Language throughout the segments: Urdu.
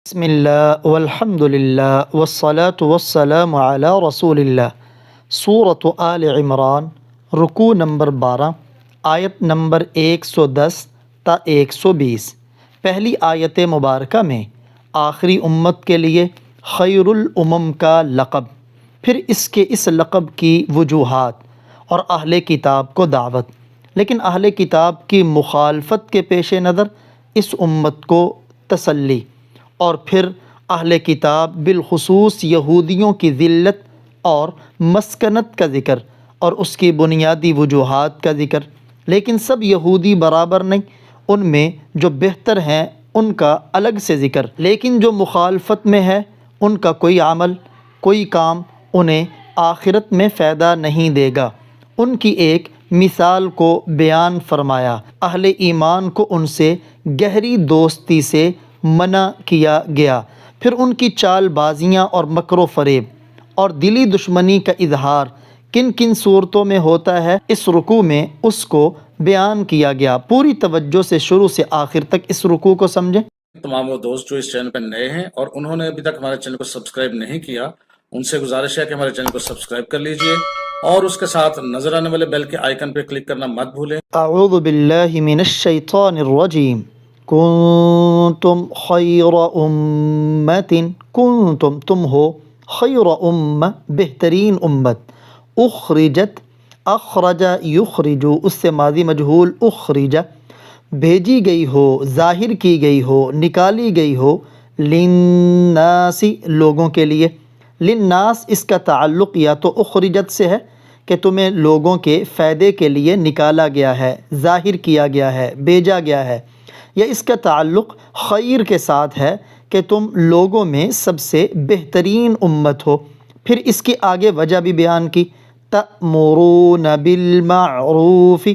بسم اللہ والحمد للہ والصلاة والسلام علی رسول اللہ۔ سورۃ آل عمران، رکوع نمبر 12، آیت نمبر 110 تا 120۔ پہلی آیت مبارکہ میں آخری امت کے لیے خیر الامم کا لقب، پھر اس لقب کی وجوہات اور اہل کتاب کو دعوت، لیکن اہل کتاب کی مخالفت کے پیش نظر اس امت کو تسلی، اور پھر اہل کتاب بالخصوص یہودیوں کی ذلت اور مسکنت کا ذکر اور اس کی بنیادی وجوہات کا ذکر۔ لیکن سب یہودی برابر نہیں، ان میں جو بہتر ہیں ان کا الگ سے ذکر، لیکن جو مخالفت میں ہے ان کا کوئی عمل، کوئی کام انہیں آخرت میں فائدہ نہیں دے گا۔ ان کی ایک مثال کو بیان فرمایا، اہل ایمان کو ان سے گہری دوستی سے منع کیا گیا، پھر ان کی چال بازیاں اور مکر و فریب اور دلی دشمنی کا اظہار کن کن صورتوں میں ہوتا ہے، اس رکوع میں اس کو بیان کیا گیا۔ پوری توجہ سے شروع سے آخر تک اس رکوع کو سمجھیں۔ تمام وہ دوست جو اس چینل پہ نئے ہیں اور انہوں نے ابھی تک ہمارے چینل کو سبسکرائب نہیں کیا، ان سے گزارش ہے کہ ہمارے چینل کو سبسکرائب کر لیجئے اور اس کے ساتھ نظر آنے والے بیل کے آئیکن پہ کلک کرنا مت بھولیں۔ اعوذ باللہ من الشیطان الرجیم۔ کنتم خیر امت، کنتم تم ہو، خیر امہ بہترین امت، اخرجت اخرج یخرج اس سے ماضی مجہول اخرج بھیجی گئی ہو، ظاہر کی گئی ہو، نکالی گئی ہو، للناس لوگوں کے لیے۔ للناس اس کا تعلق یا تو اخرجت سے ہے کہ تمہیں لوگوں کے فائدے کے لیے نکالا گیا ہے، ظاہر کیا گیا ہے، بھیجا گیا ہے، یا اس کا تعلق خیر کے ساتھ ہے کہ تم لوگوں میں سب سے بہترین امت ہو۔ پھر اس کی آگے وجہ بھی بیان کی، تأمرون بالمعروف،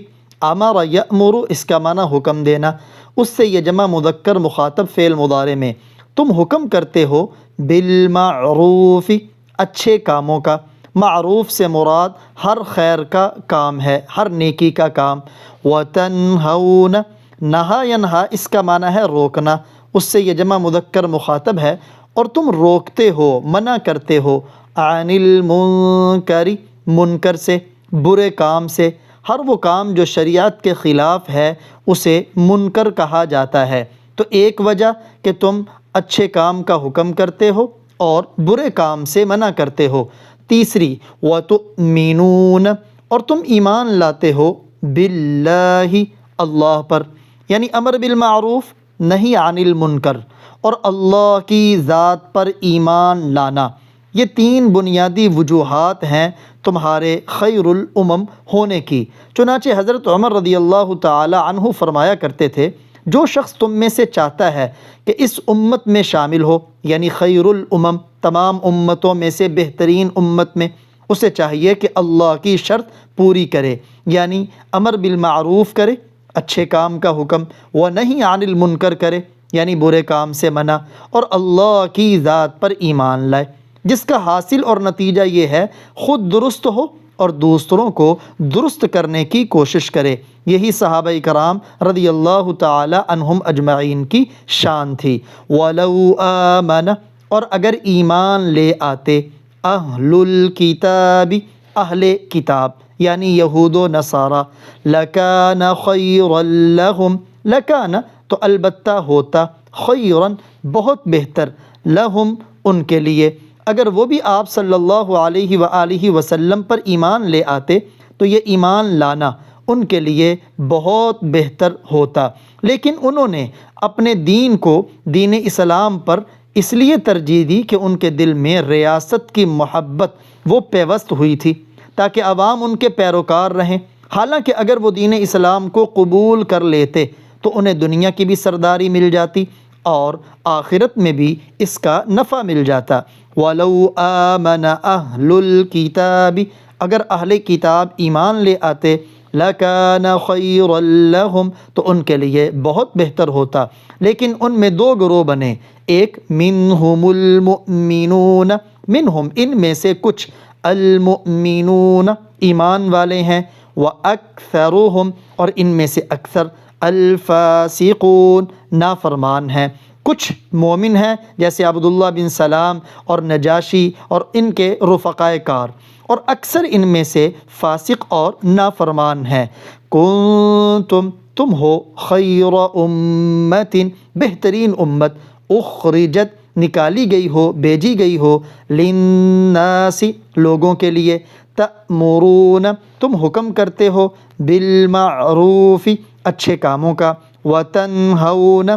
امر یأمر اس کا معنی حکم دینا، اس سے یہ جمع مذکر مخاطب فعل مضارع میں، تم حکم کرتے ہو بالمعروف اچھے کاموں کا۔ معروف سے مراد ہر خیر کا کام ہے، ہر نیکی کا کام۔ وتنہون نہا ینہا اس کا معنی ہے روکنا، اس سے یہ جمع مذکر مخاطب ہے، اور تم روکتے ہو، منع کرتے ہو، عن المنکر منکر سے، برے کام سے۔ ہر وہ کام جو شریعت کے خلاف ہے اسے منکر کہا جاتا ہے۔ تو ایک وجہ کہ تم اچھے کام کا حکم کرتے ہو اور برے کام سے منع کرتے ہو۔ تیسری، وَتُؤْمِنُونَ اور تم ایمان لاتے ہو، باللہ اللہ پر، یعنی امر بالمعروف نہی عن المنکر، اور اللہ کی ذات پر ایمان لانا۔ یہ تین بنیادی وجوہات ہیں تمہارے خیر الامم ہونے کی۔ چنانچہ حضرت عمر رضی اللہ تعالی عنہ فرمایا کرتے تھے، جو شخص تم میں سے چاہتا ہے کہ اس امت میں شامل ہو، یعنی خیر الامم تمام امتوں میں سے بہترین امت میں، اسے چاہیے کہ اللہ کی شرط پوری کرے، یعنی امر بالمعروف کرے، اچھے کام کا حکم، ونہی عن المنکر کرے، یعنی برے کام سے منع، اور اللہ کی ذات پر ایمان لائے، جس کا حاصل اور نتیجہ یہ ہے خود درست ہو اور دوسروں کو درست کرنے کی کوشش کرے۔ یہی صحابہ کرام رضی اللہ تعالی عنہم اجمعین کی شان تھی۔ وَلَوْ آمَنَ اور اگر ایمان لے آتے، اہل الکتاب اہل کتاب یعنی یہود و نصارہ، لَكَانَ خَيْرًا لَهُمْ لَكَانَ تو البتہ ہوتا، خیراً بہت بہتر، لہم ان کے لیے، اگر وہ بھی آپ صلی اللہ علیہ وآلہ وسلم پر ایمان لے آتے تو یہ ایمان لانا ان کے لیے بہت بہتر ہوتا، لیکن انہوں نے اپنے دین کو دین اسلام پر اس لیے ترجیح دی کہ ان کے دل میں ریاست کی محبت وہ پیوست ہوئی تھی تاکہ عوام ان کے پیروکار رہیں۔ حالانکہ اگر وہ دین اسلام کو قبول کر لیتے تو انہیں دنیا کی بھی سرداری مل جاتی اور آخرت میں بھی اس کا نفع مل جاتا۔ وَلَوْ آمَنَ أَهْلُ الْكِتَابِ اگر اہل کتاب ایمان لے آتے، لَكَانَ خَيْرًا لَهُمْ تو ان کے لیے بہت بہتر ہوتا، لیکن ان میں دو گروہ بنے، ایک منہم المؤمنون منہم ان میں سے کچھ، المؤمنون ایمان والے ہیں، وَأَكْثَرُهُمْ اور ان میں سے اکثر، الفاسقون نافرمان ہیں۔ کچھ مومن ہیں جیسے عبداللہ بن سلام اور نجاشی اور ان کے رفقائے کار، اور اکثر ان میں سے فاسق اور نافرمان ہیں۔ کنتم، تم ہو، خیر امت، بہترین امت، اخرجت، نکالی گئی ہو، بھیجی گئی ہو، للناس، لوگوں کے لیے، تأمرون، تم حکم کرتے ہو، بالمعروف، اچھے کاموں کا، وتنہون،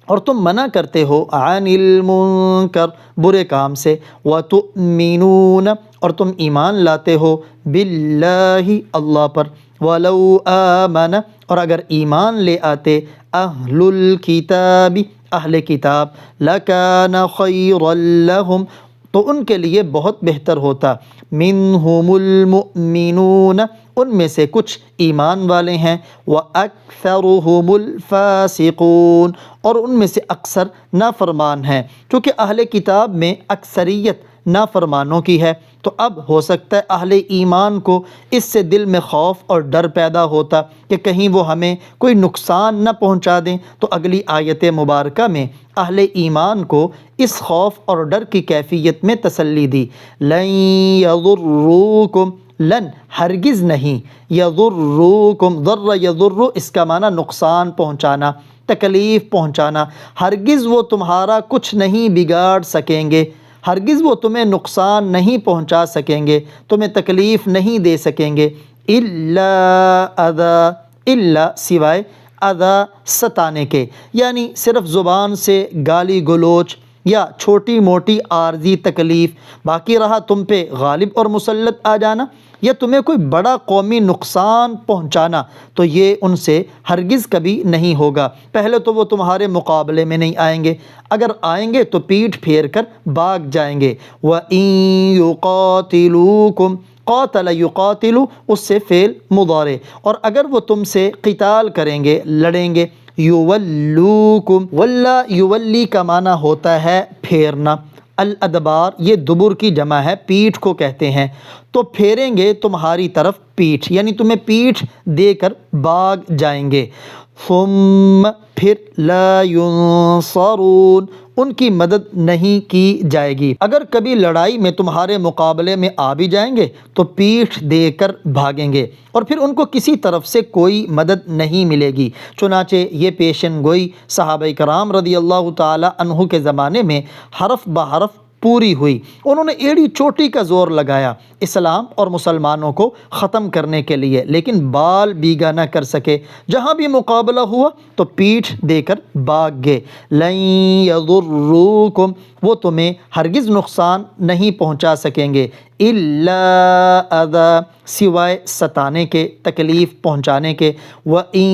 اور تم منع کرتے ہو، عن المنکر، برے کام سے، وتؤمنون، اور تم ایمان لاتے ہو، باللہ، اللہ پر، ولو آمن، اور اگر ایمان لے آتے، اہل الکتاب، اہل کتاب، لکان خیرا لہم، تو ان کے لیے بہت بہتر ہوتا، منہم المؤمنون، ان میں سے کچھ ایمان والے ہیں، وَأَكْثَرُهُمُ الْفَاسِقُونَ، اور ان میں سے اکثر نافرمان ہیں۔ چونکہ اہل کتاب میں اکثریت نافرمانوں کی ہے، تو اب ہو سکتا ہے اہل ایمان کو اس سے دل میں خوف اور ڈر پیدا ہوتا کہ کہیں وہ ہمیں کوئی نقصان نہ پہنچا دیں، تو اگلی آیت مبارکہ میں اہل ایمان کو اس خوف اور ڈر کی کیفیت میں تسلی دی۔ لن یضروکم، لن ہرگز نہیں، یضروکم، ضر یضر، اس کا معنی نقصان پہنچانا، تکلیف پہنچانا، ہرگز وہ تمہارا کچھ نہیں بگاڑ سکیں گے، ہرگز وہ تمہیں نقصان نہیں پہنچا سکیں گے، تمہیں تکلیف نہیں دے سکیں گے، الا اذا، الا سوائے، اذا ستانے کے، یعنی صرف زبان سے گالی گلوچ یا چھوٹی موٹی عارضی تکلیف، باقی رہا تم پہ غالب اور مسلط آ جانا یا تمہیں کوئی بڑا قومی نقصان پہنچانا، تو یہ ان سے ہرگز کبھی نہیں ہوگا۔ پہلے تو وہ تمہارے مقابلے میں نہیں آئیں گے، اگر آئیں گے تو پیٹھ پھیر کر بھاگ جائیں گے۔ وَإِن يُقَاتِلُوكُمْ، قاتل یقاتل، اس سے فعل مضارع، اور اگر وہ تم سے قتال کریں گے، لڑیں گے، یولوکم، ولا یولی کا معنی ہوتا ہے پھیرنا، الادبار یہ دبر کی جمع ہے، پیٹھ کو کہتے ہیں، تو پھیریں گے تمہاری طرف پیٹھ، یعنی تمہیں پیٹھ دے کر بھاگ جائیں گے۔ ثم، پھر، لا ینصرون، ان کی مدد نہیں کی جائے گی۔ اگر کبھی لڑائی میں تمہارے مقابلے میں آ بھی جائیں گے تو پیٹھ دے کر بھاگیں گے، اور پھر ان کو کسی طرف سے کوئی مدد نہیں ملے گی۔ چنانچہ یہ پیشن گوئی صحابہ کرام رضی اللہ تعالی عنہ کے زمانے میں حرف بحرف پوری ہوئی۔ انہوں نے ایڑی چوٹی کا زور لگایا اسلام اور مسلمانوں کو ختم کرنے کے لیے، لیکن بال بیگا نہ کر سکے۔ جہاں بھی مقابلہ ہوا تو پیٹھ دے کر بھاگ گئے۔ لن یضروکم، وہ تمہیں ہرگز نقصان نہیں پہنچا سکیں گے، الا اذی، سوائے ستانے کے، تکلیف پہنچانے کے، وَإِن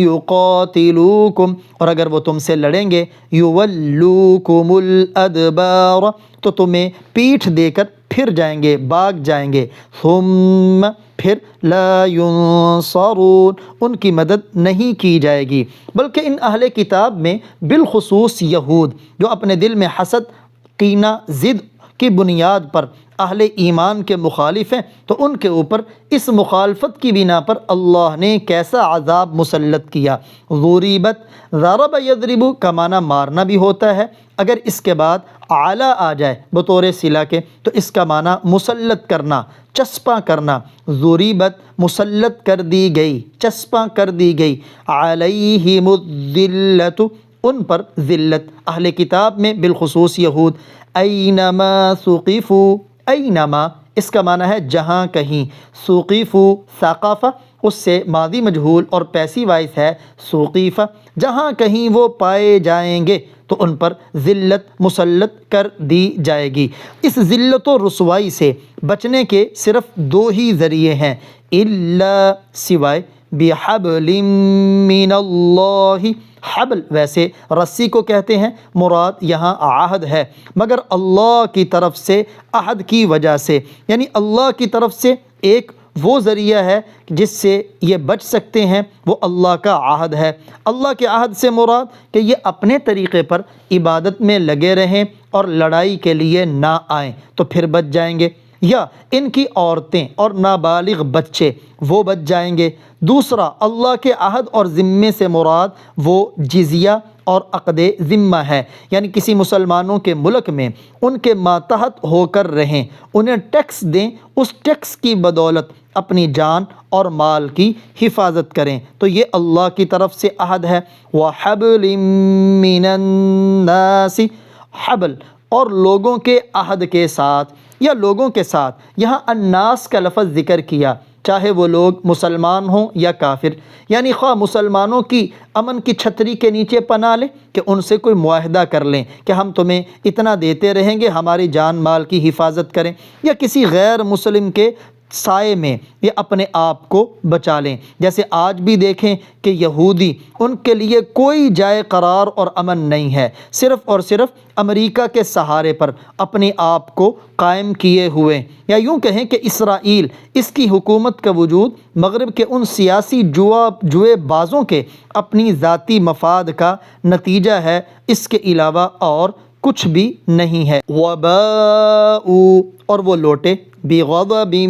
یقاتلوکم، اور اگر وہ تم سے لڑیں گے، یولوکم الادبار، تو تمہیں پیٹھ دے کر پھر جائیں گے، بھاگ جائیں گے، ثم، پھر، لا ینصرون، ان کی مدد نہیں کی جائے گی۔ بلکہ ان اہل کتاب میں بالخصوص یہود جو اپنے دل میں حسد، کینہ، ضد کی بنیاد پر اہل ایمان کے مخالف ہیں، تو ان کے اوپر اس مخالفت کی بنا پر اللہ نے کیسا عذاب مسلط کیا۔ ضُرِبَت، ضرب یضرب کا معنی مارنا بھی ہوتا ہے، اگر اس کے بعد اعلیٰ آ جائے بطور صلہ کے تو اس کا معنی مسلط کرنا، چسپاں کرنا۔ ضُرِبَت، مسلط کر دی گئی، چسپاں کر دی گئی، علیہم الذلۃ، ان پر ذلت، اہل کتاب میں بالخصوص یہود، اینما ثقفوا، اینما اس کا معنی ہے جہاں کہیں، ثقفوا ثقافہ، اس سے ماضی مجہول اور پیسیو وائس ہے ثقیفہ، جہاں کہیں وہ پائے جائیں گے تو ان پر ذلت مسلط کر دی جائے گی۔ اس ذلت و رسوائی سے بچنے کے صرف دو ہی ذریعے ہیں، الا سوائے، بحبل من اللہ، حبل ویسے رسی کو کہتے ہیں، مراد یہاں عہد ہے، مگر اللہ کی طرف سے عہد کی وجہ سے، یعنی اللہ کی طرف سے ایک وہ ذریعہ ہے جس سے یہ بچ سکتے ہیں، وہ اللہ کا عہد ہے۔ اللہ کے عہد سے مراد کہ یہ اپنے طریقے پر عبادت میں لگے رہیں اور لڑائی کے لیے نہ آئیں تو پھر بچ جائیں گے، یا ان کی عورتیں اور نابالغ بچے وہ بچ جائیں گے۔ دوسرا، اللہ کے عہد اور ذمے سے مراد وہ جزیہ اور عقد ذمہ ہے، یعنی کسی مسلمانوں کے ملک میں ان کے ماتحت ہو کر رہیں، انہیں ٹیکس دیں، اس ٹیکس کی بدولت اپنی جان اور مال کی حفاظت کریں، تو یہ اللہ کی طرف سے عہد ہے۔ وَحَبْلٍ مِّنَ النَّاسِ، حبل اور لوگوں کے عہد کے ساتھ یا لوگوں کے ساتھ، یہاں الناس کا لفظ ذکر کیا، چاہے وہ لوگ مسلمان ہوں یا کافر، یعنی خواہ مسلمانوں کی امن کی چھتری کے نیچے پناہ لیں کہ ان سے کوئی معاہدہ کر لیں کہ ہم تمہیں اتنا دیتے رہیں گے، ہماری جان مال کی حفاظت کریں، یا کسی غیر مسلم کے سائے میں یہ اپنے آپ کو بچا لیں۔ جیسے آج بھی دیکھیں کہ یہودی، ان کے لیے کوئی جائے قرار اور امن نہیں ہے، صرف اور صرف امریکہ کے سہارے پر اپنے آپ کو قائم کیے ہوئے، یا یوں کہیں کہ اسرائیل، اس کی حکومت کا وجود مغرب کے ان سیاسی جوئے بازوں کے اپنی ذاتی مفاد کا نتیجہ ہے، اس کے علاوہ اور کچھ بھی نہیں ہے۔ وَبَاءُوا، اور وہ لوٹے، بِغَضَبٍ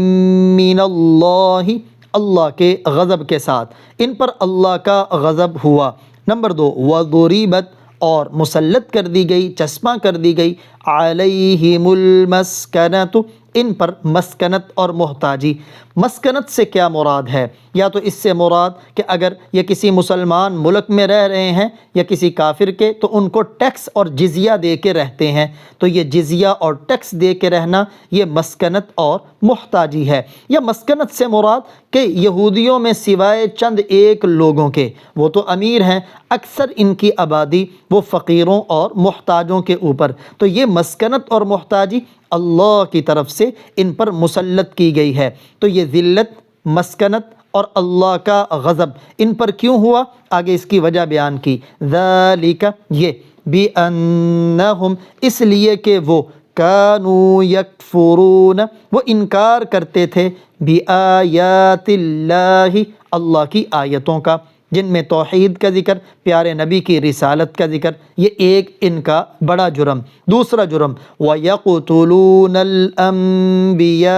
مِّنَ اللَّهِ، اللہ کے غضب کے ساتھ، ان پر اللہ کا غضب ہوا۔ نمبر 2، وَضُرِبَتْ، اور مسلط کر دی گئی، چسپاں کر دی گئی، عَلَيْهِمُ الْمَسْكَنَةُ، ان پر مسکنت اور محتاجی۔ مسکنت سے کیا مراد ہے؟ یا تو اس سے مراد کہ اگر یہ کسی مسلمان ملک میں رہ رہے ہیں یا کسی کافر کے، تو ان کو ٹیکس اور جزیہ دے کے رہتے ہیں، تو یہ جزیہ اور ٹیکس دے کے رہنا یہ مسکنت اور محتاجی ہے۔ یا مسکنت سے مراد کہ یہودیوں میں سوائے چند ایک لوگوں کے، وہ تو امیر ہیں، اکثر ان کی آبادی وہ فقیروں اور محتاجوں کے اوپر، تو یہ مسکنت اور محتاجی اللہ کی طرف سے ان پر مسلط کی گئی ہے۔ تو یہ ذلت، مسکنت اور اللہ کا غضب ان پر کیوں ہوا؟ آگے اس کی وجہ بیان کی، ذالک، یہ، بِأَنَّهُمْ، اس لیے کہ وہ، کانوا یکفرون، وہ انکار کرتے تھے، بِآیاتِ اللہ، اللہ کی آیتوں کا، جن میں توحید کا ذکر، پیارے نبی کی رسالت کا ذکر، یہ ایک ان کا بڑا جرم۔ دوسرا جرم، وَيَقْتُلُونَ الْأَنْبِيَاءَ،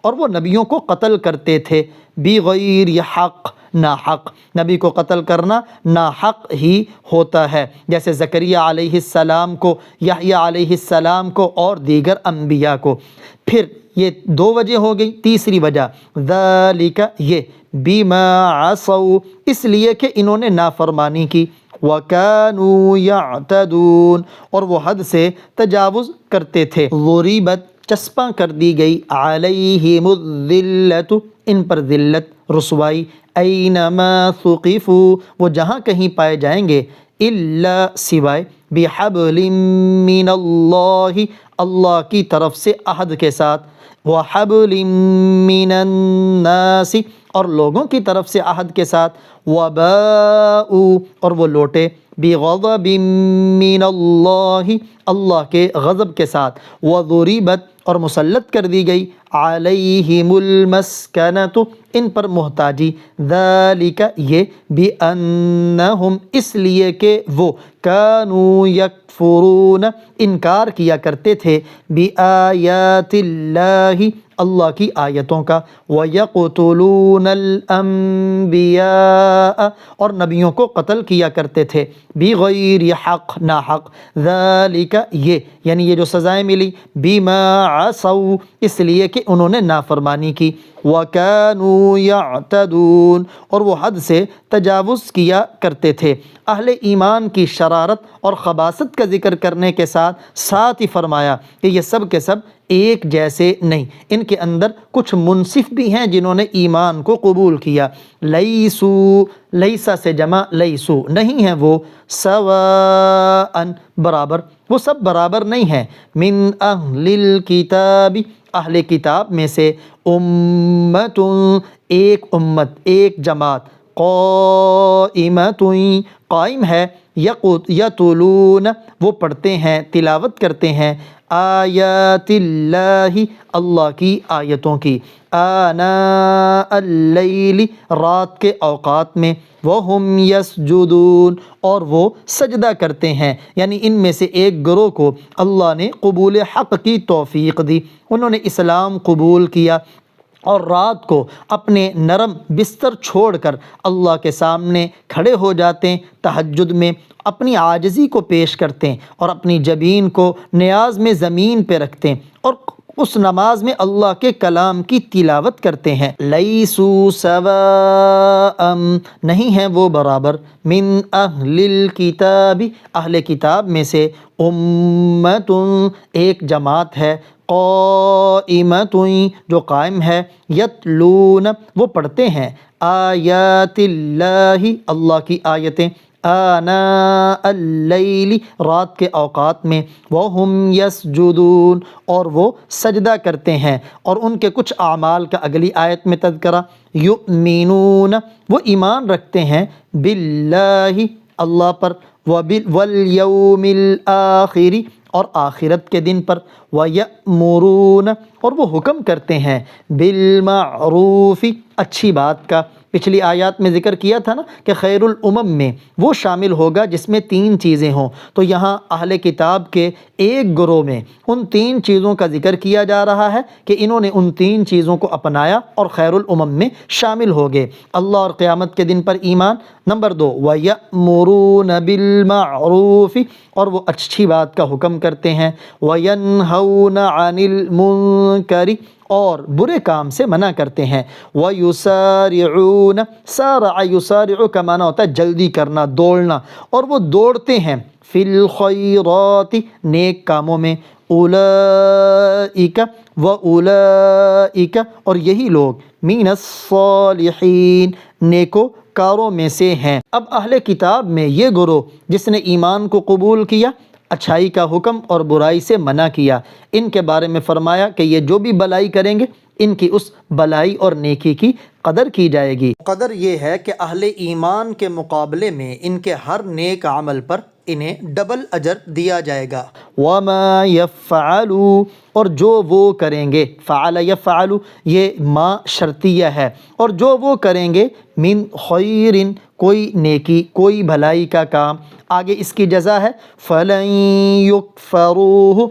اور وہ نبیوں کو قتل کرتے تھے، بِغَيْرِ حق، ناحق، نبی کو قتل کرنا ناحق ہی ہوتا ہے، جیسے زکریا علیہ السلام کو، یحییٰ علیہ السلام کو اور دیگر انبیاء کو۔ پھر یہ 2 وجہ ہو گئی، تیسری وجہ، ذالک، یہ، بما عصوا، اس لیے کہ انہوں نے نافرمانی کی، وکانوا یعتدون، اور وہ حد سے تجاوز کرتے تھے، ضربت، چسپاں کر دی گئی، علیہم الذلۃ، ان پر ذلت، رسوائی، اینما ثقفوا، وہ جہاں کہیں پائے جائیں گے، الا، سوائے، بحبل من اللہ، اللہ کی طرف سے عہد کے ساتھ، وحبل من الناس، اور لوگوں کی طرف سے عہد کے ساتھ، وباءوا، اور وہ لوٹے، بغضب من اللہ، اللہ کے غضب کے ساتھ، وضربت، اور مسلط کر دی گئی، علیہم المسکنۃ، ان پر محتاجی، ذالک، یہ، بانہم، اس لیے کہ وہ، کانوا یکفرون، انکار کیا کرتے تھے، بآیات اللہ، اللہ کی آیتوں کا، وَيَقْتُلُونَ الْأَنْبِيَاءَ، اور نبیوں کو قتل کیا کرتے تھے، بغیر حق، ناحق، ذالک، یہ، یعنی یہ جو سزائیں ملی، بما عصوا، اس لیے کہ انہوں نے نافرمانی کی، وَكَانُوا يَعْتَدُونَ، اور وہ حد سے تجاوز کیا کرتے تھے۔ اہل ایمان کی شرارت اور خباثت کا ذکر کرنے کے ساتھ ساتھ ہی فرمایا کہ یہ سب کے سب ایک جیسے نہیں، ان کے اندر کچھ منصف بھی ہیں جنہوں نے ایمان کو قبول کیا، لیسو، لیسا سے جمع لیسو، نہیں ہیں وہ، سواء، برابر، وہ سب برابر نہیں ہیں، من اہل الکتاب، اہل کتاب میں سے، امت، ایک امت، ایک جماعت، قائمۃ، قائم ہے، یتلون، وہ پڑھتے ہیں، تلاوت کرتے ہیں، آیات اللہ، اللہ کی آیتوں کی، آناء اللیل، رات کے اوقات میں، وہم یسجدون، اور وہ سجدہ کرتے ہیں، یعنی ان میں سے ایک گروہ کو اللہ نے قبول حق کی توفیق دی، انہوں نے اسلام قبول کیا، اور رات کو اپنے نرم بستر چھوڑ کر اللہ کے سامنے کھڑے ہو جاتے ہیں، تہجد میں اپنی عاجزی کو پیش کرتے ہیں اور اپنی جبین کو نیاز میں زمین پہ رکھتے ہیں اور اس نماز میں اللہ کے کلام کی تلاوت کرتے ہیں۔ لیسوا سواء، نہیں ہیں وہ برابر، من اہل الکتاب، اہل کتاب میں سے، امت، ایک جماعت ہے، قائمۃ، جو قائم ہے، یتلون، وہ پڑھتے ہیں، آیات اللہ، اللہ کی آیتیں، آناء اللیل، رات کے اوقات میں، وہم یسجدون، اور وہ سجدہ کرتے ہیں۔ اور ان کے کچھ اعمال کا اگلی آیت میں تذکرہ، یؤمنون، وہ ایمان رکھتے ہیں، باللہ، اللہ پر، والیوم الآخر، اور آخرت کے دن پر، وَيَأْمُرُونَ، اور وہ حکم کرتے ہیں، بالمعروف، اچھی بات کا۔ پچھلی آیات میں ذکر کیا تھا نا کہ خیر الامم میں وہ شامل ہوگا جس میں 3 چیزیں ہوں، تو یہاں اہل کتاب کے ایک گروہ میں ان 3 چیزوں کا ذکر کیا جا رہا ہے کہ انہوں نے ان 3 چیزوں کو اپنایا اور خیر الامم میں شامل ہو گئے، اللہ اور قیامت کے دن پر ایمان۔ نمبر 2، وَيَأْمُرُونَ بِالْمَعْرُوفِ، اور وہ اچھی بات کا حکم کرتے ہیں، وَيَنْهَوْنَ عَنِ الْمُنْكَرِ، اور برے کام سے منع کرتے ہیں، وَيُسَارِعُونَ، سارع یسارع کا معنی ہوتا ہے جلدی کرنا، دوڑنا، اور وہ دوڑتے ہیں، فی الخیرات، نیک کاموں میں، اولئک واولئک، اور یہی لوگ، من الصالحین، نیکو کاروں میں سے ہیں۔ اب اہل کتاب میں یہ گروہ جس نے ایمان کو قبول کیا، اچھائی کا حکم اور برائی سے منع کیا، ان کے بارے میں فرمایا کہ یہ جو بھی بلائی کریں گے ان کی اس بلائی اور نیکی کی قدر کی جائے گی۔ قدر یہ ہے کہ اہل ایمان کے مقابلے میں ان کے ہر نیک عمل پر انہیں ڈبل اجر دیا جائے گا۔ وَمَا يَفْعَلُوا، اور جو وہ کریں گے، فعل یفعل، یہ ما شرطیہ ہے، اور جو وہ کریں گے، من خیر، کوئی نیکی، کوئی بھلائی کا کام، آگے اس کی جزا ہے، فَلَن يُكْفَرُوهُ،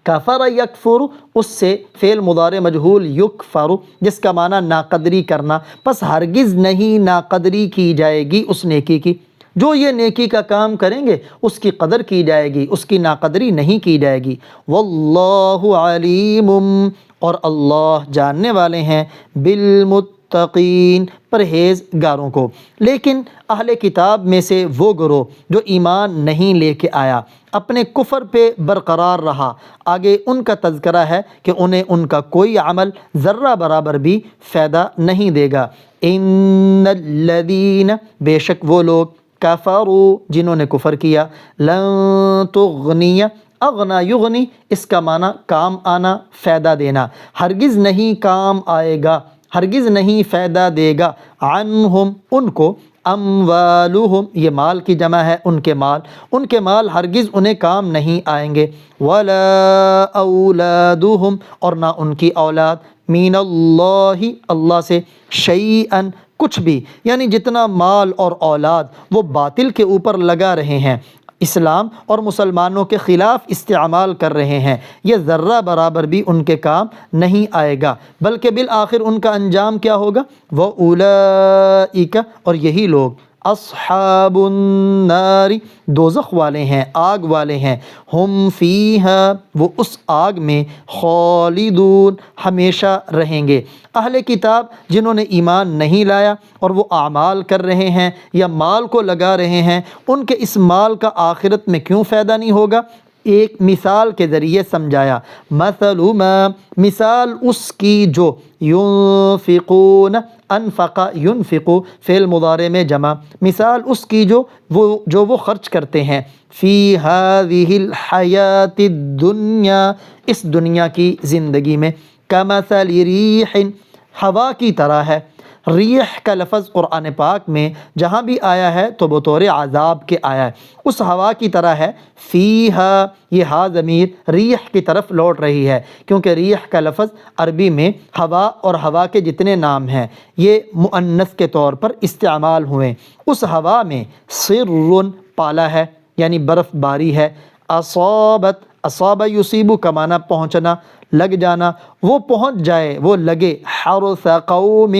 کفر یکفر، اس سے فعل مضارع مجہول یکفر، جس کا معنی ناقدری کرنا، پس ہرگز نہیں ناقدری کی جائے گی اس نیکی کی۔ جو یہ نیکی کا کام کریں گے اس کی قدر کی جائے گی، اس کی ناقدری نہیں کی جائے گی۔ واللہ علیم، اور اللہ جاننے والے ہیں، بالمتقین، پرہیزگاروں کو۔ لیکن اہل کتاب میں سے وہ گروہ جو ایمان نہیں لے کے آیا، اپنے کفر پہ برقرار رہا، آگے ان کا تذکرہ ہے کہ انہیں ان کا کوئی عمل ذرہ برابر بھی فائدہ نہیں دے گا۔ ان الذین، بے شک وہ لوگ، کفروا، جنہوں نے کفر کیا، لن تغنی، اغنا یغنی، اس کا معنی کام آنا، فائدہ دینا، ہرگز نہیں کام آئے گا، ہرگز نہیں فائدہ دے گا، عنہم، ان کو، اموالہم، یہ مال کی جمع ہے، ان کے مال ہرگز انہیں کام نہیں آئیں گے، ولا اولادہم، اور نہ ان کی اولاد، من اللہ، اللہ سے، شیئا، کچھ بھی، یعنی جتنا مال اور اولاد وہ باطل کے اوپر لگا رہے ہیں، اسلام اور مسلمانوں کے خلاف استعمال کر رہے ہیں، یہ ذرہ برابر بھی ان کے کام نہیں آئے گا، بلکہ بالآخر ان کا انجام کیا ہوگا، وَأُولَئِكَ، اور یہی لوگ، اصحاب النار، دوزخ والے ہیں، آگ والے ہیں، ہم فیہا، وہ اس آگ میں، خالدون، ہمیشہ رہیں گے۔ اہل کتاب جنہوں نے ایمان نہیں لایا اور وہ اعمال کر رہے ہیں یا مال کو لگا رہے ہیں، ان کے اس مال کا آخرت میں کیوں فائدہ نہیں ہوگا؟ ایک مثال کے ذریعے سمجھایا، مثل ما، مثال اس کی جو، ينفقون، انفق ينفق، فعل مضارع میں جمع، مثال اس کی جو وہ خرچ کرتے ہیں، فی هذه الحیات الدنیا، اس دنیا کی زندگی میں، کمثل ریح، ہوا کی طرح ہے۔ ریح کا لفظ قرآن پاک میں جہاں بھی آیا ہے تو بطور عذاب کے آیا ہے، اس ہوا کی طرح ہے، فیہا، یہ ہا ضمیر ریح کی طرف لوٹ رہی ہے، کیونکہ ریح کا لفظ عربی میں ہوا اور ہوا کے جتنے نام ہیں یہ مؤنث کے طور پر استعمال ہوئے، اس ہوا میں سر، پالا ہے، یعنی برف باری ہے، اصابت، اصاب یصیب کا معنی پہنچنا، لگ جانا، وہ پہنچ جائے، وہ لگے۔ حرث قوم،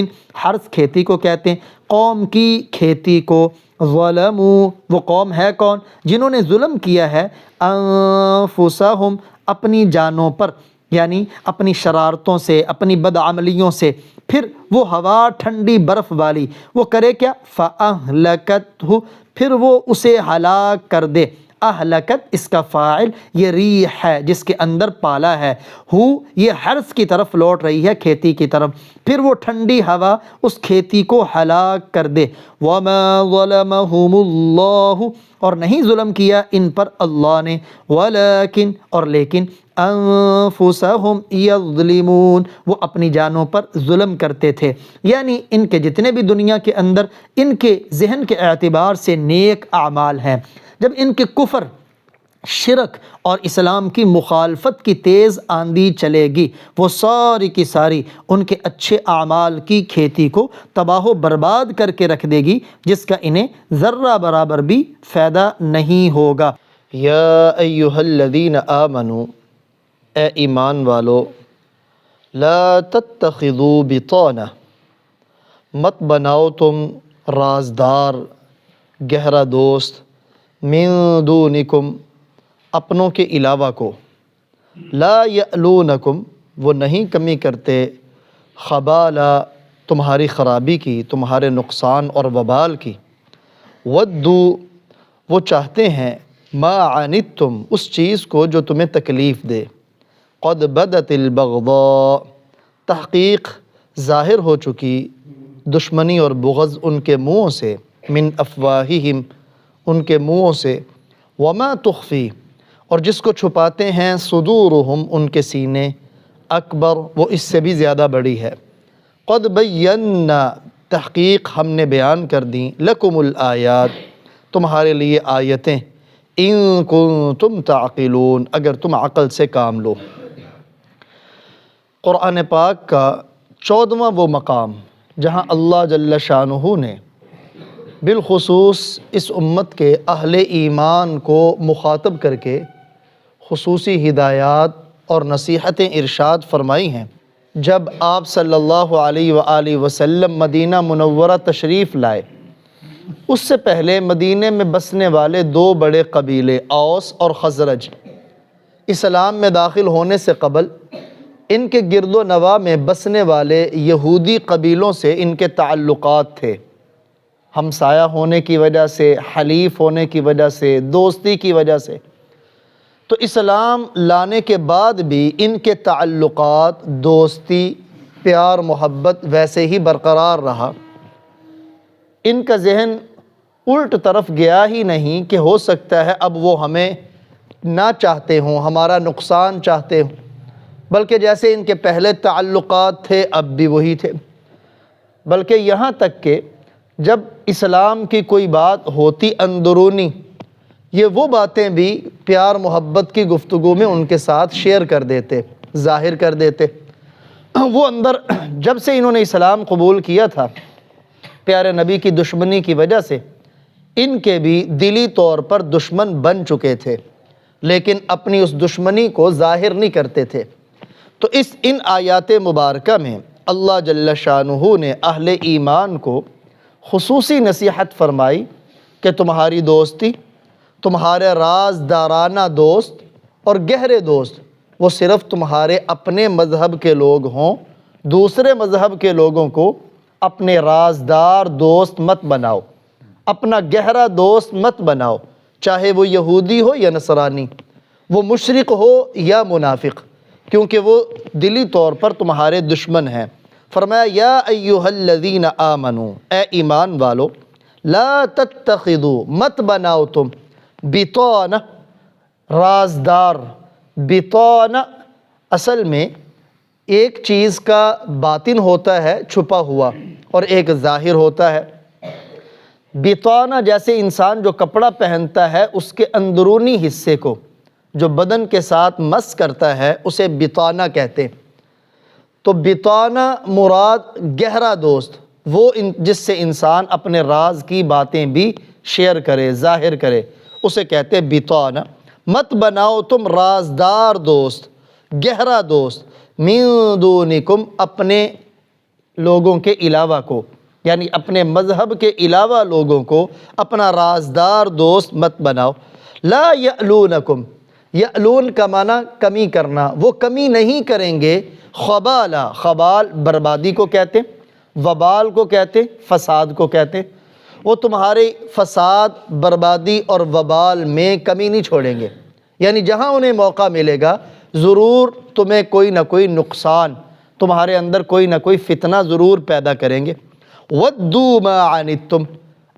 حرث کھیتی کو کہتے ہیں، قوم کی کھیتی کو۔ ظلموا، وہ قوم ہے کون؟ جنہوں نے ظلم کیا ہے، انفسہم، اپنی جانوں پر، یعنی اپنی شرارتوں سے، اپنی بدعملیوں سے۔ پھر وہ ہوا ٹھنڈی برف والی، وہ کرے کیا؟ فَأَهْلَكَتْهُ، پھر وہ اسے ہلاک کر دے۔ اہلکت اس کا فاعل یہ ریح ہے جس کے اندر پالا ہے، ہو یہ حرث کی طرف لوٹ رہی ہے، کھیتی کی طرف۔ پھر وہ ٹھنڈی ہوا اس کھیتی کو ہلاک کر دے۔ وَمَا ظَلَمَهُمُ اللَّهُ، اور نہیں ظلم کیا ان پر اللہ نے، وَلَكِن، اور لیکن، انفسہم یظلمون، وہ اپنی جانوں پر ظلم کرتے تھے۔ یعنی ان کے جتنے بھی دنیا کے اندر ان کے ذہن کے اعتبار سے نیک اعمال ہیں، جب ان کے کفر، شرک اور اسلام کی مخالفت کی تیز آندھی چلے گی، وہ ساری کی ساری ان کے اچھے اعمال کی کھیتی کو تباہ و برباد کر کے رکھ دے گی، جس کا انہیں ذرہ برابر بھی فائدہ نہیں ہوگا۔ یا ایہا الذین آمنوا، اے ایمان والو، لا تتخذوا بطانہ، مت بناؤ تم رازدار، گہرا دوست، من دونکم، اپنوں کے علاوہ کو، لا یألونکم، وہ نہیں کمی کرتے، خبالہ، تمہاری خرابی کی، تمہارے نقصان اور وبال کی، ودوا، وہ چاہتے ہیں، ما عنتم، اس چیز کو جو تمہیں تکلیف دے، قد بدت البغضاء، تحقیق ظاہر ہو چکی دشمنی اور بغض ان کے منہوں سے، من افواہہم، ان کے منہوں سے، وما تخفی، اور جس کو چھپاتے ہیں، صدورہم، ان کے سینے، اکبر، وہ اس سے بھی زیادہ بڑی ہے، قد بینا، تحقیق ہم نے بیان کر دیں، لکم الآیات، تمہارے لیے آیتیں، ان کنتم تعقلون، اگر تم عقل سے کام لو۔ قرآن پاک کا 14واں وہ مقام جہاں اللہ جل شانہ نے بالخصوص اس امت کے اہل ایمان کو مخاطب کر کے خصوصی ہدایات اور نصیحتیں ارشاد فرمائی ہیں۔ جب آپ صلی اللہ علیہ وآلہ وسلم مدینہ منورہ تشریف لائے، اس سے پہلے مدینہ میں بسنے والے 2 بڑے قبیلے، اوس اور خزرج، اسلام میں داخل ہونے سے قبل ان کے گرد و نواح میں بسنے والے یہودی قبیلوں سے ان کے تعلقات تھے، ہمسایہ ہونے کی وجہ سے، حلیف ہونے کی وجہ سے، دوستی کی وجہ سے۔ تو اسلام لانے کے بعد بھی ان کے تعلقات، دوستی، پیار، محبت ویسے ہی برقرار رہا۔ ان کا ذہن الٹ طرف گیا ہی نہیں کہ ہو سکتا ہے اب وہ ہمیں نہ چاہتے ہوں، ہمارا نقصان چاہتے ہوں، بلکہ جیسے ان کے پہلے تعلقات تھے اب بھی وہی تھے۔ بلکہ یہاں تک کہ جب اسلام کی کوئی بات ہوتی اندرونی، یہ وہ باتیں بھی پیار محبت کی گفتگو میں ان کے ساتھ شیئر کر دیتے، ظاہر کر دیتے۔ وہ اندر جب سے انہوں نے اسلام قبول کیا تھا، پیارے نبی کی دشمنی کی وجہ سے ان کے بھی دلی طور پر دشمن بن چکے تھے، لیکن اپنی اس دشمنی کو ظاہر نہیں کرتے تھے۔ تو ان آیات مبارکہ میں اللہ جل شانہ نے اہل ایمان کو خصوصی نصیحت فرمائی کہ تمہاری دوستی، تمہارے رازدارانہ دوست اور گہرے دوست، وہ صرف تمہارے اپنے مذہب کے لوگ ہوں، دوسرے مذہب کے لوگوں کو اپنے رازدار دوست مت بناؤ، اپنا گہرا دوست مت بناؤ، چاہے وہ یہودی ہو یا نصرانی، وہ مشرک ہو یا منافق، کیونکہ وہ دلی طور پر تمہارے دشمن ہیں۔ فرمایا یا ایہا الذین آمنوا، اے ایمان والو، لا تتخذوا، مت بناؤ تم، بطانہ، رازدار۔ بطانہ اصل میں ایک چیز کا باطن ہوتا ہے چھپا ہوا اور ایک ظاہر ہوتا ہے۔ بطانہ جیسے انسان جو کپڑا پہنتا ہے اس کے اندرونی حصے کو جو بدن کے ساتھ مس کرتا ہے اسے بطانہ کہتے ہیں۔ تو بطانہ مراد گہرا دوست، وہ جس سے انسان اپنے راز کی باتیں بھی شیئر کرے، ظاہر کرے، اسے کہتے ہیں بطانہ۔ مت بناؤ تم رازدار دوست، گہرا دوست، من دونکم اپنے لوگوں کے علاوہ کو، یعنی اپنے مذہب کے علاوہ لوگوں کو اپنا رازدار دوست مت بناؤ۔ لا یألونکم، یألون کا معنی کمی کرنا، وہ کمی نہیں کریں گے، خبالا، خبال بربادی کو کہتے ہیں، وبال کو کہتے ہیں، فساد کو کہتے ہیں، وہ تمہارے فساد، بربادی اور وبال میں کمی نہیں چھوڑیں گے، یعنی جہاں انہیں موقع ملے گا ضرور تمہیں کوئی نہ کوئی نقصان، تمہارے اندر کوئی نہ کوئی فتنہ ضرور پیدا کریں گے۔ وَدُّوا مَا عَنِتُّمْ،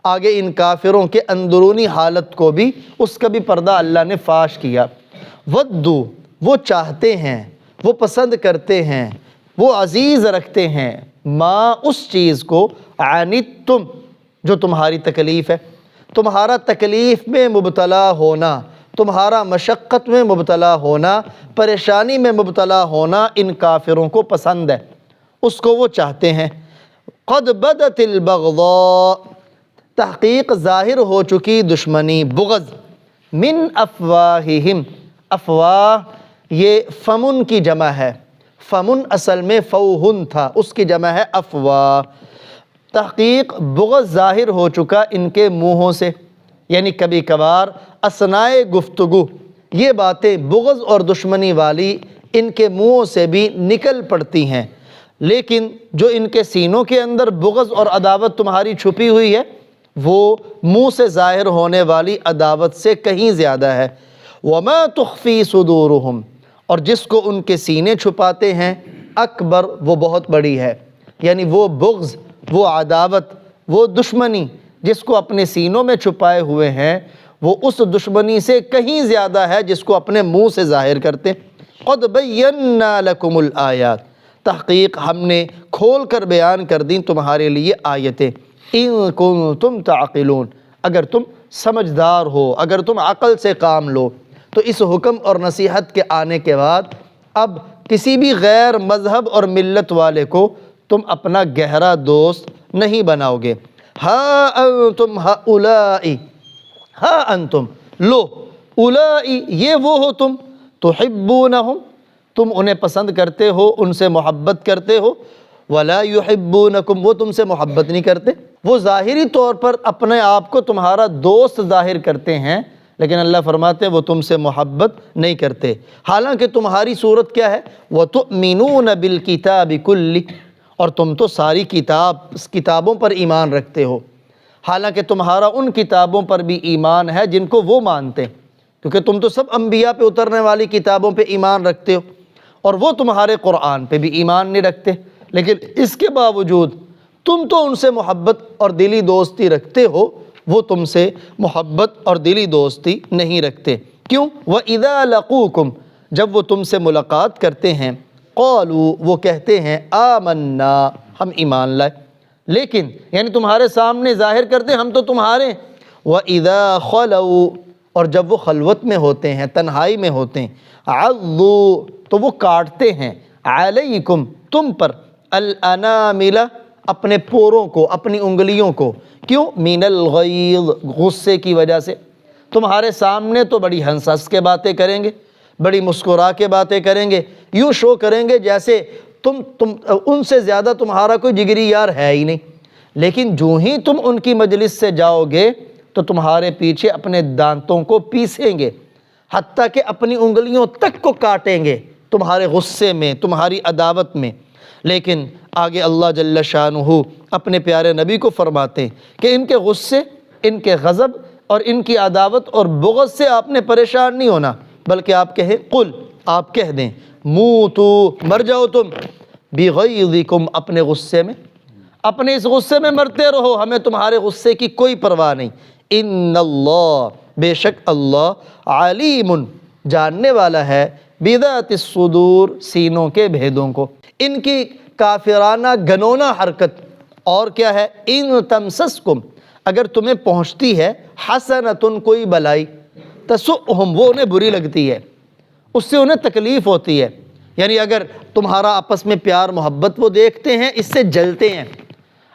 آگے ان کافروں کے اندرونی حالت کو بھی، اس کا بھی پردہ اللہ نے فاش کیا۔ وَدُّوا، وہ چاہتے ہیں، وہ پسند کرتے ہیں، وہ عزیز رکھتے ہیں، ما اس چیز کو، عَنِتُّمْ جو تمہاری تکلیف ہے، تمہارا تکلیف میں مبتلا ہونا، تمہارا مشقت میں مبتلا ہونا، پریشانی میں مبتلا ہونا ان کافروں کو پسند ہے، اس کو وہ چاہتے ہیں۔ قد بدت البغضاء، تحقیق ظاہر ہو چکی دشمنی، بغض، من افواہہم، افواہ یہ فمن کی جمع ہے، فمن اصل میں فوہن تھا، اس کی جمع ہے افواہ۔ تحقیق بغض ظاہر ہو چکا ان کے منہوں سے، یعنی کبھی کبھار اثنائے گفتگو یہ باتیں بغض اور دشمنی والی ان کے منہوں سے بھی نکل پڑتی ہیں، لیکن جو ان کے سینوں کے اندر بغض اور عداوت تمہاری چھپی ہوئی ہے وہ منہ سے ظاہر ہونے والی عداوت سے کہیں زیادہ ہے۔ وَمَا تُخْفِي صُدُورُهُمْ، اور جس کو ان کے سینے چھپاتے ہیں، اکبر، وہ بہت بڑی ہے، یعنی وہ بغض، وہ عداوت، وہ دشمنی جس کو اپنے سینوں میں چھپائے ہوئے ہیں وہ اس دشمنی سے کہیں زیادہ ہے جس کو اپنے منہ سے ظاہر کرتے۔ قد بینا لکم الآیات، تحقیق ہم نے کھول کر بیان کر دیں تمہارے لیے آیتیں، ان کنتم تعقلون، اگر تم سمجھدار ہو، اگر تم عقل سے کام لو۔ تو اس حکم اور نصیحت کے آنے کے بعد اب کسی بھی غیر مذہب اور ملت والے کو تم اپنا گہرا دوست نہیں بناؤ گے۔ ہا انتم ہؤلائی، ہا انتم، لو، اولائی، یہ وہ ہو تم، تحبونہم، تم انہیں پسند کرتے ہو، ان سے محبت کرتے ہو، ولا یحبونکم، وہ تم سے محبت نہیں کرتے، وہ ظاہری طور پر اپنے آپ کو تمہارا دوست ظاہر کرتے ہیں لیکن اللہ فرماتے ہیں وہ تم سے محبت نہیں کرتے، حالانکہ تمہاری صورت کیا ہے؟ وَتُؤْمِنُونَ بِالْكِتَابِ كُلِّهِ، اور تم تو ساری کتابوں پر ایمان رکھتے ہو، حالانکہ تمہارا ان کتابوں پر بھی ایمان ہے جن کو وہ مانتے ہیں، کیونکہ تم تو سب انبیاء پہ اترنے والی کتابوں پہ ایمان رکھتے ہو اور وہ تمہارے قرآن پہ بھی ایمان نہیں رکھتے، لیکن اس کے باوجود تم تو ان سے محبت اور دلی دوستی رکھتے ہو، وہ تم سے محبت اور دلی دوستی نہیں رکھتے۔ کیوں؟ وَإِذَا لَقُوكُمْ، جب وہ تم سے ملاقات کرتے ہیں، قالوا، وہ کہتے ہیں، آمنا، ہم ایمان لائے، لیکن یعنی تمہارے سامنے ظاہر کرتے ہم تو تمہارے ہیں۔ وَإِذَا خَلَوْا، اور جب وہ خلوت میں ہوتے ہیں، تنہائی میں ہوتے ہیں، عَضُّوا، تو وہ کاٹتے ہیں، عَلَيْكُمْ، تم پر، الْأَنَامِلَ، اپنے پوروں کو، اپنی انگلیوں کو، کیوں؟ مِنَ الْغَيْظِ، غصے کی وجہ سے، تمہارے سامنے تو بڑی ہنس ہنس کے باتیں کریں گے، بڑی مسکرا کے باتیں کریں گے، یوں شو کریں گے جیسے تم ان سے زیادہ تمہارا کوئی جگری یار ہے ہی نہیں، لیکن جو ہی تم ان کی مجلس سے جاؤ گے تو تمہارے پیچھے اپنے دانتوں کو پیسیں گے، حتیٰ کہ اپنی انگلیوں تک کو کاٹیں گے تمہارے غصے میں، تمہاری عداوت میں۔ لیکن آگے اللہ جل شانہ اپنے پیارے نبی کو فرماتے ہیں کہ ان کے غصے، ان کے غضب اور ان کی عداوت اور بغض سے آپ نے پریشان نہیں ہونا، بلکہ آپ کہیں، قل، آپ کہہ دیں، موتو، مر جاؤ تم، بغیظکم، اپنے غصے میں، اپنے اس غصے میں مرتے رہو، ہمیں تمہارے غصے کی کوئی پرواہ نہیں۔ ان اللہ، بے شک اللہ، علیم، جاننے والا ہے، بذات الصدور، سینوں کے بھیدوں کو۔ ان کی کافرانہ گنونا حرکت اور کیا ہے؟ ان تمسسکم، اگر تمہیں پہنچتی ہے، حسنۃ، کوئی بلائی، تسؤہم، وہ انہیں بری لگتی ہے، اس سے انہیں تکلیف ہوتی ہے، یعنی اگر تمہارا آپس میں پیار محبت وہ دیکھتے ہیں اس سے جلتے ہیں،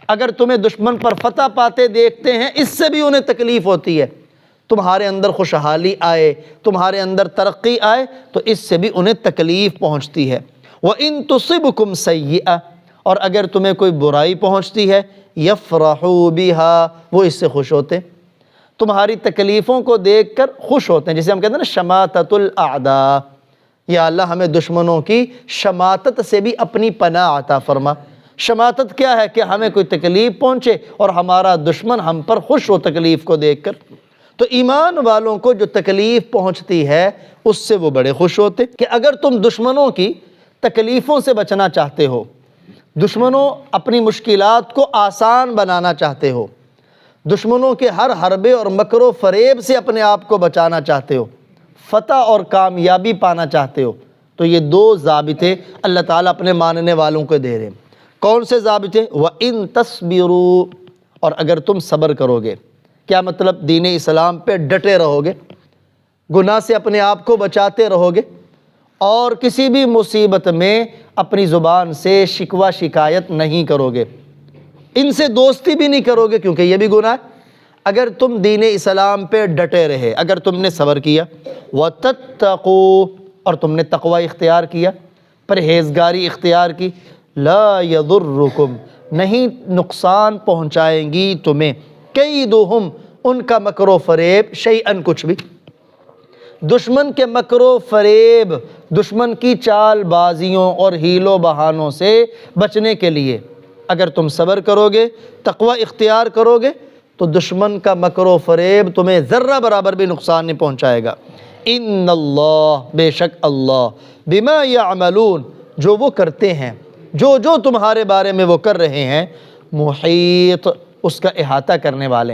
اگر تمہیں دشمن پر فتح پاتے دیکھتے ہیں اس سے بھی انہیں تکلیف ہوتی ہے، تمہارے اندر خوشحالی آئے، تمہارے اندر ترقی آئے، تو اس سے بھی انہیں تکلیف پہنچتی ہے۔ وَإِن تُصِبْكُمْ سَيِّئَةٌ، اور اگر تمہیں کوئی برائی پہنچتی ہے، يَفْرَحُوا بِهَا، وہ اس سے خوش ہوتے ہیں، تمہاری تکلیفوں کو دیکھ کر خوش ہوتے ہیں، جسے ہم کہتے ہیں نا شماتۃ الاعداء، یا اللہ ہمیں دشمنوں کی شماتت سے بھی اپنی پناہ عطا فرما۔ شماتت کیا ہے؟ کہ ہمیں کوئی تکلیف پہنچے اور ہمارا دشمن ہم پر خوش ہو تکلیف کو دیکھ کر۔ تو ایمان والوں کو جو تکلیف پہنچتی ہے اس سے وہ بڑے خوش ہوتے کہ اگر تم دشمنوں کی تکلیفوں سے بچنا چاہتے ہو، دشمنوں اپنی مشکلات کو آسان بنانا چاہتے ہو، دشمنوں کے ہر حربے اور مکر و فریب سے اپنے آپ کو بچانا چاہتے ہو، فتح اور کامیابی پانا چاہتے ہو، تو یہ دو ضابطے اللہ تعالیٰ اپنے ماننے والوں کو دے رہے ہیں۔ کون سے ضابطے؟ وَإِن تَصْبِرُوا، اور اگر تم صبر کرو گے، کیا مطلب؟ دین اسلام پہ ڈٹے رہو گے، گناہ سے اپنے آپ کو بچاتے رہو گے، اور کسی بھی مصیبت میں اپنی زبان سے شکوہ شکایت نہیں کرو گے، ان سے دوستی بھی نہیں کرو گے کیونکہ یہ بھی گناہ ہے۔ اگر تم دین اسلام پہ ڈٹے رہے، اگر تم نے صبر کیا، وَتَتَّقُوا، اور تم نے تقوی اختیار کیا، پرہیزگاری اختیار کی، لا یضرکم، نہیں نقصان پہنچائیں گی تمہیں، کیدہم، ان کا مکر و فریب، شیئن، کچھ بھی۔ دشمن کے مکر و فریب، دشمن کی چال بازیوں اور ہیل و بہانوں سے بچنے کے لیے اگر تم صبر کرو گے، تقوی اختیار کرو گے، تو دشمن کا مکر و فریب تمہیں ذرہ برابر بھی نقصان نہیں پہنچائے گا۔ ان اللہ، بے شک اللہ، بما یعملون، جو وہ کرتے ہیں، جو تمہارے بارے میں وہ کر رہے ہیں، محیط، اس کا احاطہ کرنے والے ہیں۔